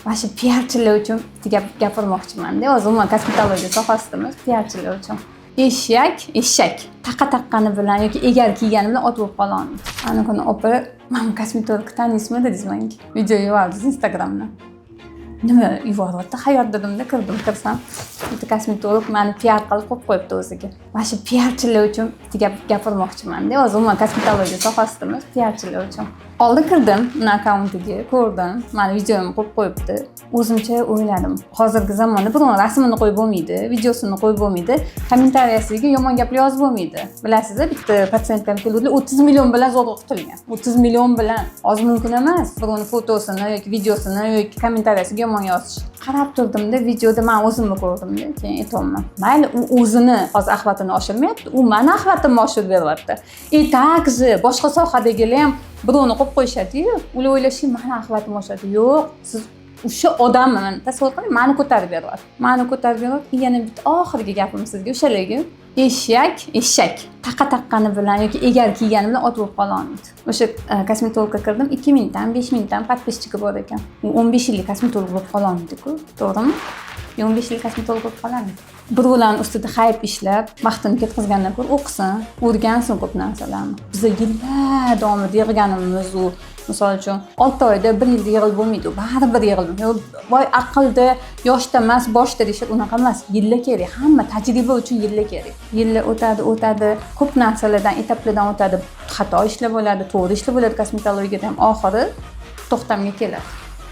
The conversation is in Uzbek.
Mana shu piarchilar uchun bitta gap gapirmoqchiman-da. O'zim kosmetologiya sohasidamiz, piarchilar uchun. Eshak taqqani bilan yoki egar kiygani bilan ot bo'lib qoladi. Ana kuni opa, "Men kosmetolog tanisizmi?" dedi menga. Video yubordi Instagramdan. Nima yuboryapti? Hayot dedimda, kirsam. Bitta kosmetolog meni piar qilib qo'yibdi o'ziga. Mana shu piarchilar uchun bitta gap gapirmoqchiman-da. O'zim kosmetologiya sohasidamiz, piarchilar uchun. Oldin kirdim, uni akkauntiga ko'rdim, meni videomni qo'yib qo'yibdi. O'zimcha o'yladim. Hozirgi zamonda biron rasmini qo'yib bo'lmaydi, videosini qo'yib bo'lmaydi, kommentariyasiga yomon gaplar yozib bo'lmaydi. Bilasizmi, bitta patsientlar keluvdilar, 30 million bilan zo'rg'a qilingan. 30 million bilan hozir mumkin emas. Birovni fotosini yoki videosini yoki kommentariyasiga yomon yozish. Qarab turdimda, videoda men o'zimni ko'rdimda, keyin aytolmam. Mayli, u o'zini hozir axlatini oshirmayapti, u meni axlatimni oshirib beryapti. Takzi boshqa sohadagilar ham birovni qo'yib qo'yishadi-yu, ular o'ylashi meni axlatim oshadi. Yo'q, siz o'sha odamni tasavvur qiling, meni ko'tarib beryapti. Yana bitta oxirgi gapim sizga o'shalarga. Eshak taqqani bilan yoki egar kiygani bilan ot bo'lib qoladi. O'sha kosmetologga kirdim, 2000 dan 5000 dan podpischiki bor ekan. U 15 yillik kosmetolog bo'lib qoladi-ku, to'g'rimi? 15 yil kosmetolog bo'lib qoladi. Birovlarning ustida hayb ishlab, vaqtini ketkazgandan ko'ra o'qisin, o'rgansin ko'p narsalarni. Bizga yillar davomida yig'ganimiz u, misol uchun 6 oyda 1 yilda yig'ilib bo'lmaydi, baribir yig'iladi. Voy aqlda, yoshda emas, boshda deyshadi, unaqa emas. Yillar kerak, hamma tajriba uchun yillar kerak. Yillar o'tadi, ko'p narsalardan, etaplardan o'tadi. Xato ishlar bo'ladi, to'g'ri ishlar bo'ladi kosmetologiyada ham, oxiri to'xtamga keladi.